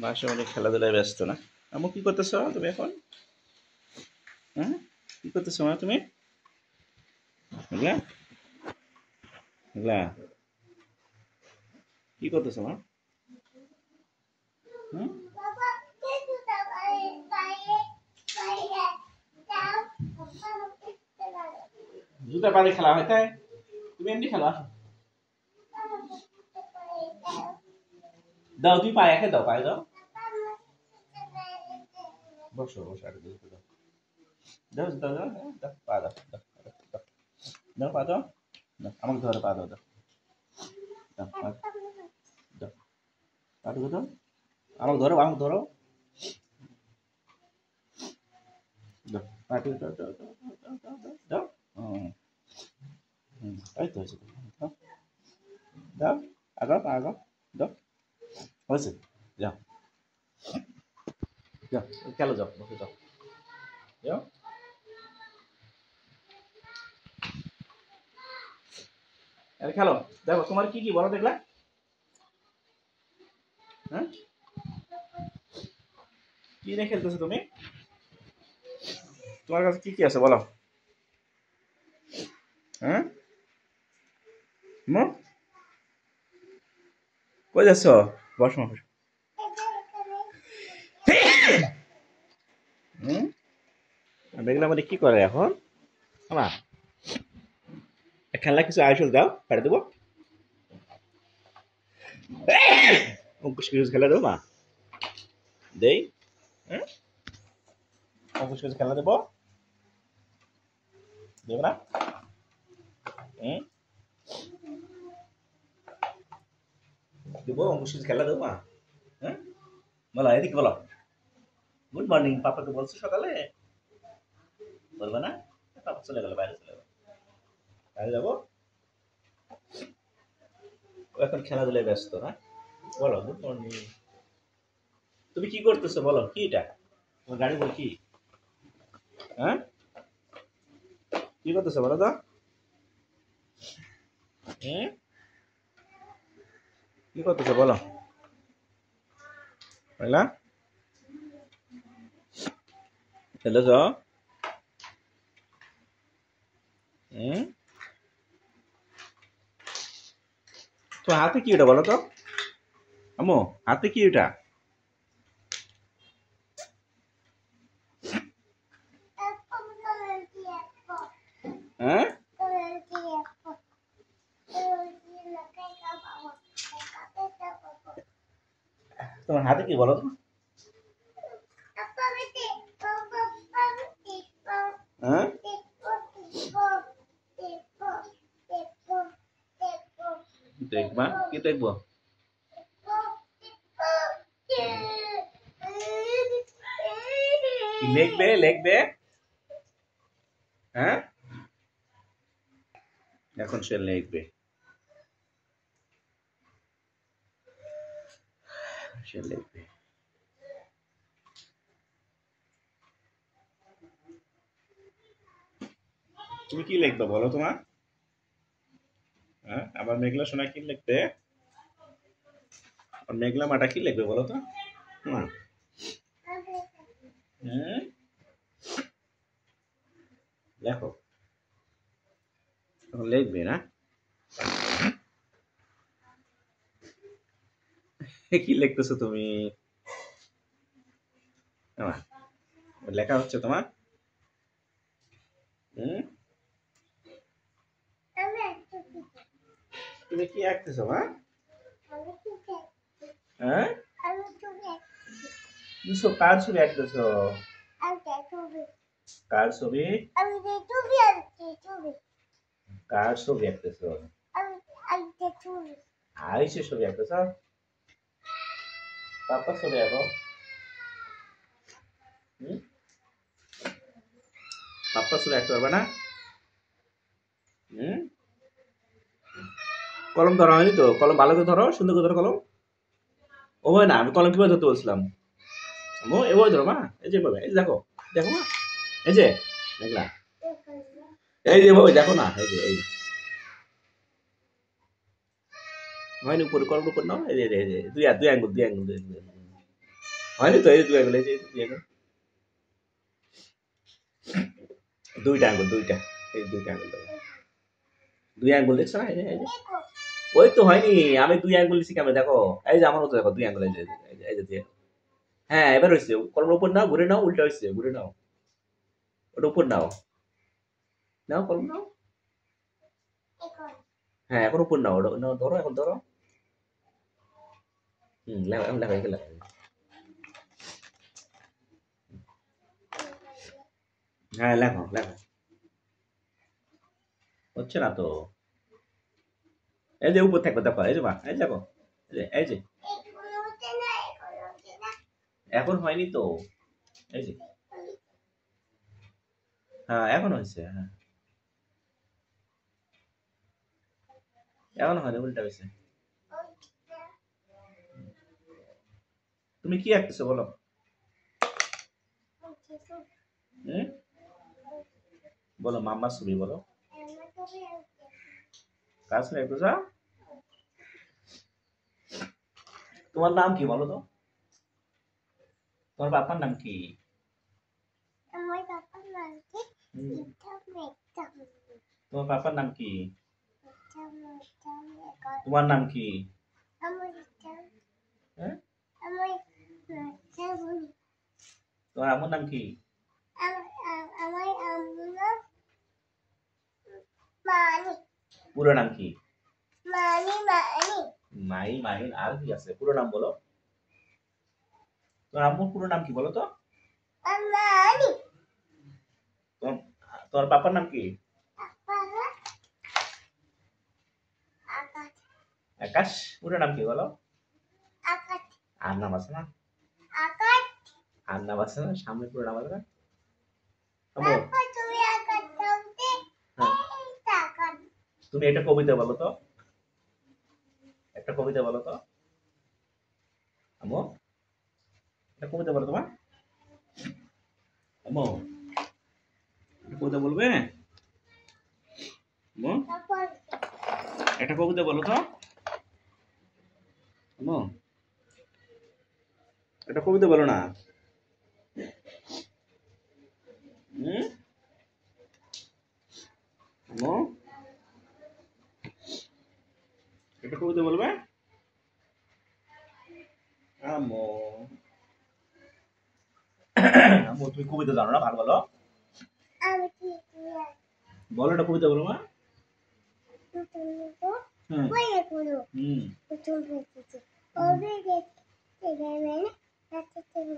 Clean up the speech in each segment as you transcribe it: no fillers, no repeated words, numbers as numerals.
মাসে অনেক খেলাধুলায় ব্যস্ত না। আম্মু কি করতেছো তুমি এখন? হ্যাঁ, কি করতেছো মা তুমি? এগুলা এগুলা কি করতেছো মা? হুম? জুতা পায়ে খেলা হয় তাই? তুমি এমনি খেলো আসো। দাও তুমি পায়ে দাও, পায়ে দাও। বসো বসো আগে জুতো দাও। দাও জুতা দাও, দাও পা দাও, দাও দাও দাও পা দাও। দাও আমাকে ধরো পা দাও, দাও দাও পা দাও, পা দাও। আমাকে ধরো, আমাকে ধরো। দাও পা দাও, দাও দাও দাও দাও দাও দাও দাও। হুম, এই তো হয়েছে। দাও দাও, আগাও পা আগাও। দাও হয়েছে। যাও যাও, খেলো যাও, বসে যাও। যাও আরে খেলো। দেখো তোমার কি কি বলো দেখলা? হ্যাঁ, কি নিয়ে খেলতেছো তুমি? তোমার কাছে কি কি আছে বলো? হ্যাঁ, মো কই যাচ্ছ? বসো বসো। হুম, দেখলাম মানে কি করে এখন? মা খেলনা কিছু আইসল দাও, পাঠিয়ে দেবো। অঙ্কুশ কিছু খেলা দেবো মা, দেই। হুম, অঙ্কুশ কিছু খেলা দেবো, দেবো না? হুম, দেবো অঙ্কুশ কিছু খেলা দেবো মা। হ্যাঁ, বলো এদিকে বলো। গুড মর্নিং পাপাকে বলছো সকালে? বলবে না? পাপা চলে গেল, বাইরে চলে গেল। বাইরে যাবো, ও এখন খেলাধুলায় ব্যস্ত না। বলো গুড মর্নিং। তুমি কি করতেছো বলো, কি এটা? তোমার গাড়ি বল কি? হ্যাঁ, কি করতেছো বলো তো? হুম, কি করতেছো বলো? বুঝলা? খেলেছ? হুম, তো হাতে কি ওটা বলো তো? আম্মু, হাতে কি ওটা? হ্যাঁ, তোমার হাতে কি বলো তো? হ্যাঁ, দেখবা কি দেখবো? কি লিখবে লিখবে? হ্যাঁ, এখন সে লিখবে, সে লিখবে। তুমি কি লিখবে বলো তোমার? হ্যাঁ, আবার মেঘলা সোনা কি লিখবে? আর মেঘলা মাটা কি লিখবে বলো তো? হুম, হুম, লেখো, এখন লিখবে না? কি লিখতেছো তুমি? আমার লেখা হচ্ছে তোমার? হুম, তুমি কি আঁকতেছো মা? হ্যাঁ, কিছু কার ছবি আঁকতেছো? কার ছবি? কার ছবি আঁকতেছো? আরিসের ছবি আঁকতেছো? পাপার ছবি আঁকো। হুম, পাপার ছবি আঁকতে পারবে না? হুম, কলম ধরা হয়নি তো, কলম ভালো করে ধরো, সুন্দর করে ধরো কলম। ও হয় না, আমি কলম কিভাবে ধরতে বলছিলাম? ও এভাবে ধরো মা, এই যে এভাবে, এই যে দেখো, দেখো মা, এই যে দেখলা, এই যে এভাবে দেখো না, এই যে এই হয়নি, উপরে কলম উপর নাও, এই যে দুই আঙ্গুল দুই আঙ্গুল দুই আঙ্গুল। হয়নি তো, এই যে 2 আঙ্গুল, এই যে 2 আঙ্গুল, 2টা আঙ্গুল, 2টা, এই 2টা আঙ্গুল দাও। 2 আঙ্গুল দেখছো না, এই যে, এই যে। ওই তো হয়নি, আমি 2 আঙ্গুল দিছি কেমন দেখো, এই যে আমার মতো দেখো 2 আঙ্গুল, এই যে, এই যে, এই যে 2 আঙ্গুল। হ্যাঁ এবার হয়েছে, কলমের উপর নাও, ঘুরে নাও, উল্টা হয়েছে, ঘুরে নাও, ওটা উপর নাও, নাও কলম নাও। হ্যাঁ এখন উপর নাও, ওটা নাও, ধরো, এখন ধরো। লেখো, এখন লেখো, এগুলো লেখো। হ্যাঁ লেখো, লেখো। হচ্ছে না তো, এই যে উপর থাকবে দেখো, এই যে মা, এই যে দেখো, এই যে, এই যে, এখন হয়নি তো, এই যে, হ্যাঁ এখন হয়েছে, হ্যাঁ এখন হয়নি, উল্টা হয়েছে। তুমি কি আঁকতেছো বলো? হুম, বলো মাম্মা ছবি বলো, কাজ করে আঁকতেছো? তোমার নাম কি বলো তো? তোমার বাবার নাম কি? আমার বাবার নাম কি? হুম, এটা তোমার বাবার নাম কি? এটা তোমার নাম কি? আমার হ্যাঁ, আমার তোমার আম্মুর নাম কি? আমার আম্মুর মানি পুরো নাম কি? মানি মানি মাই, মাহিন, আর কি আছে? পুরো নাম বলো। তোমার আম্মুর পুরো নাম কি বলো তো? মানি তোমার তোমার পাপার নাম কি? বাবা আকাশ আকাশ। পুরো নাম কি বলো? আকাশ আর নাম আছে না? আকাশ আর নাম আছে না? সামনে পুরো নাম আছে না? আম্মু, বাবা তুমি আকাশ বলতে হ্যাঁ, এইটা আকাশ তুমি একটা কবিতা বলো তো, একটা কবিতা বলো তো আম্মু, একটা কবিতা বলো তোমার আম্মু, একটা কবিতা বলবে আম্মু? তারপর একটা কবিতা বলো তো আম্মু, একটা কবিতা বলো না। হুম, আম্মু, একটা কবিতা বলবে আম্মু? আম্মু তুমি কবিতা জানো না, ভালো বলো, আমি কি বলো একটা কবিতা বলো মা। তুমি তো হুম, বলে করো হুম, তুমি বলতে ওবে দেখতে গেলে রাতে তুমি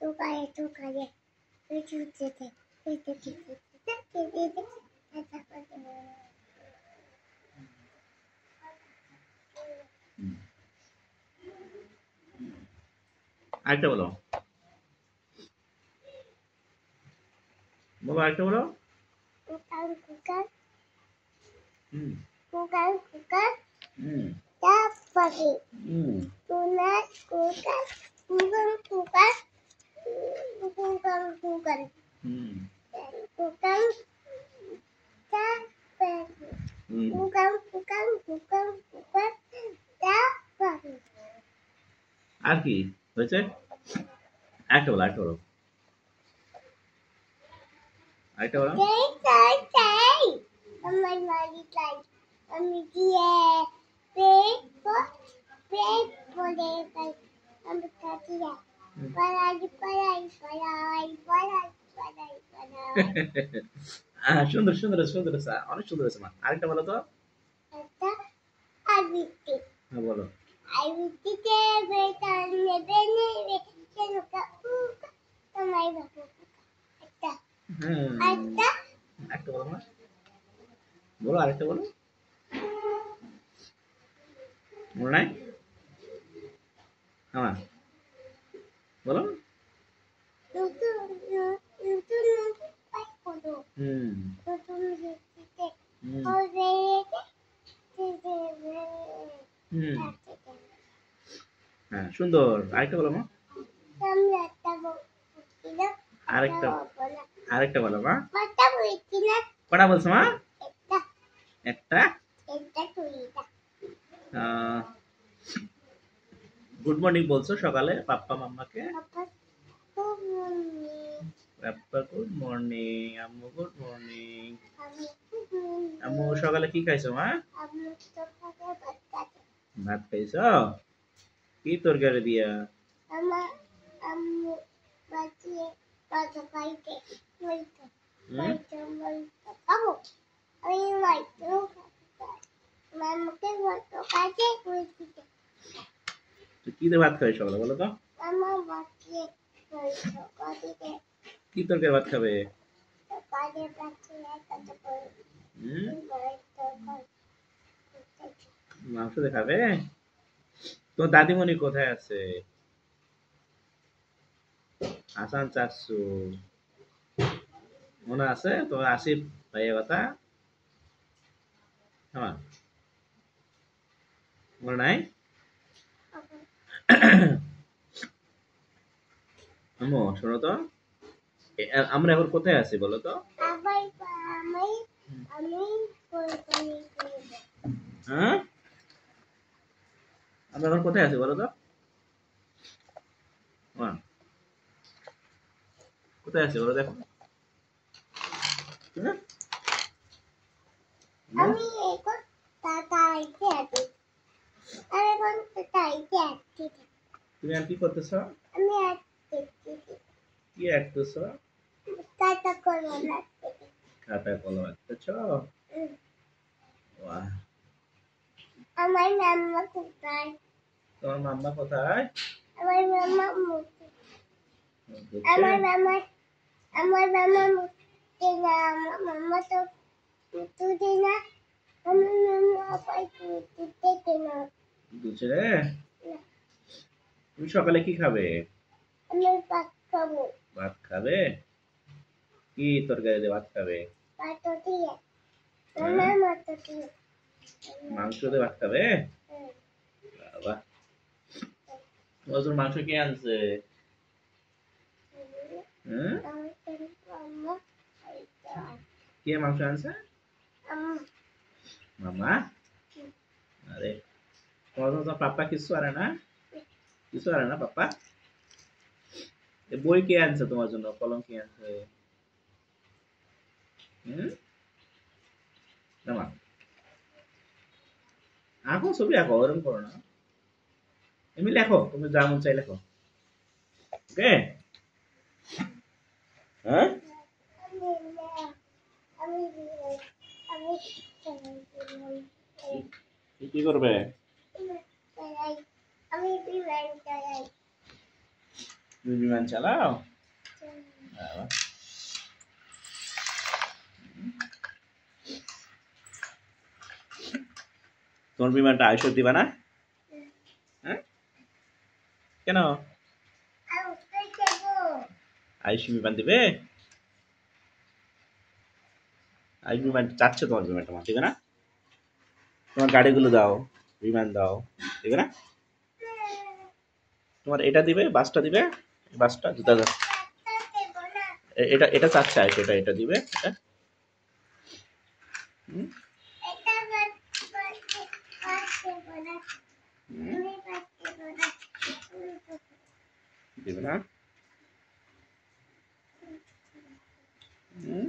তো কায়ে ছুটতে এটা কি হুম। আরেকটা বলো, বলো আরেকটা বলো। Cooker cooker hmm, cooker cooker hmm, তারপরে হুম, কুনার cooker cooker cooker cooker cooker hmm, cooker তারপরে hmm. Cooker cooker cooker cooker তারপরে আর কি হয়েছে? আরেকটা বলো, আরেকটা বলো, আরেকটা বলো। তাই আমার বাড়ি তাই আমি দিয়ে পেট বলে তাই আমি কাটি পড়াই পড়াই পড়াই পড়াই পড়াই পড়াই সুন্দর সুন্দর সুন্দর আছে, অনেক সুন্দর আছে মা। আরেকটা বলো তো। একটা আবৃত্তি হ্যাঁ বলো। আবৃত্তিতে বেতন নেবে নেবে কেন তোমায় বাবু একটা হুম, একটা আরেকটা বলো মা, বলো আরেকটা বলো, মনে নাই? হ্যাঁ মা, বলো। নতুন নতুন নতুন পাই করো হুম, নতুন ভিত্তিতে হুম, হবে হুম, হ্যাঁ সুন্দর। আরেকটা বলো মা, সামনে একটা বলছি না আরেকটা, বলা আরেকটা বলো মা। কথা বলছি না কটা বলছো মা? একটা একটা। একটা তুইটা আহ, গুড মর্নিং বলছো সকালে পাপ্পা মাম্মাকে? Papa, good morning. Papa good morning, আম্মু good morning. Mama, good morning. আম্মু সকালে কি খাইছো মা? Mama, সকালে ভাত খাবে। ভাত খাইছো? কি তরকারি দিয়া? Mama, আম্মু বাজিয়ে ভাত খাইতে বলতো। হুম? বলতো খাবো। আমি মাইতো খাই। মামাকে বলতো খাইতে বলতো। তো কি দিয়ে ভাত খাবে সকালে বলো তো? মামা বাজিয়ে বলতো খাইতে। কি তরকারি ভাত খাবে? সকালে বাজিয়ে খাইতে বলতো। হুম? বলতো খাইতে। মাংস দিয়ে খাবে? তো দাদিমণি কোথায় আছে? হাসান চাচ্ছু মনে আছে তোমার আসিফ ভাইয়ের কথা? হ্যাঁ, মনে নাই? আম্মু শোনো তো, আমরা এখন কোথায় আছি বলো তো? আবার আমি আমি কোথায় হ্যাঁ, আমরা এখন কোথায় আছি বলো তো? হ্যাঁ, কোথায় আছি বলো দেখো? হ্যাঁ? আমি এখন তাতাইতে আছি আমি এখন তাতাইতে আছি তুমি আর কি করতেছো? আমি আছি কি আঁকতেছো? কাটা করবো না খাতা কলম আঁকতেছো? বাহ, আমার মাম্মা কোথায় তোমার মাম্মা কোথায়? আমার মাম্মা মুখে বুঝছে? আমার মাম্মা মুখে না আমার মাম্মা তো তুই না আমার মাম্মা পাই তুই না বুঝছে রে? তুমি সকালে কি খাবে? আমি ভাত খাবো ভাত খাবে? কি তরকারি দিয়ে ভাত খাবে? ভাত দিয়ে হ্যাঁ? মাম্মা মাথা দিয়ে মাংস দিয়ে ভাত খাবে? বাবা, ওজন মাংস কে আনছে? হুম? কে মাংস আনছে? মামা? আরে তোমার তো পাপ্পা কিছু আরে না? কিছু আরে না পাপ্পা? এ বই কে আনছে তোমার জন্য? কলম কে আনছে? হুম? না মা, আঁকো, ছবি আঁকো, ওরকম করো না। এমনি লেখো, তুমি যা মন চাই লেখো। ওকে? হ্যাঁ? কি করবে? তুমি বিমান চালাও? বাবা। তোমার বিমানটা আয়ুষ দিবা না? হ্যাঁ? কেন? আয়ুষ বিমান দিবে? আয়ুষ বিমান চাচ্ছে তোমার বিমানটা মা, দিবে না? তোমার গাড়িগুলো দাও, বিমান দাও, দিবে না? তোমার এটা দিবে, বাসটা দিবে, বাসটা জুতা দাও। এটা এটা চাচ্ছে আয়ুষ, এটা এটা দিবে, এটা। হুম? হুম? দিবে না? হুম?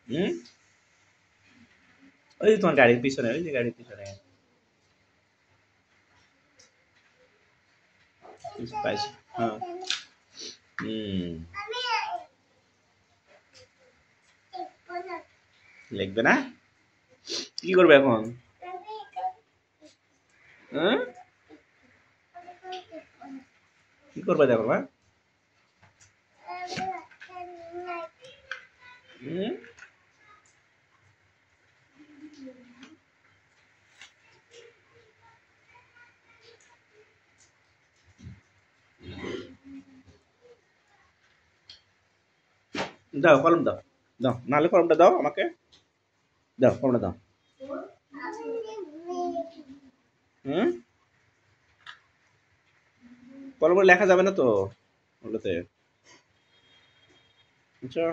হুম? ওই যে তোমার গাড়ির পিছনে, ওই যে গাড়ির পিছনে কিছু পাইছো? হ্যাঁ। হুম। লিখবে না? কি করবে এখন? হ্যাঁ? কি করবে দেখো মা? হুম? দাও কলম দাও, দাও নাহলে কলমটা দাও আমাকে, দাও কলমটা দাও। হুম? কলম করে লেখা যাবে না তো ওগুলোতে, বুঝছো?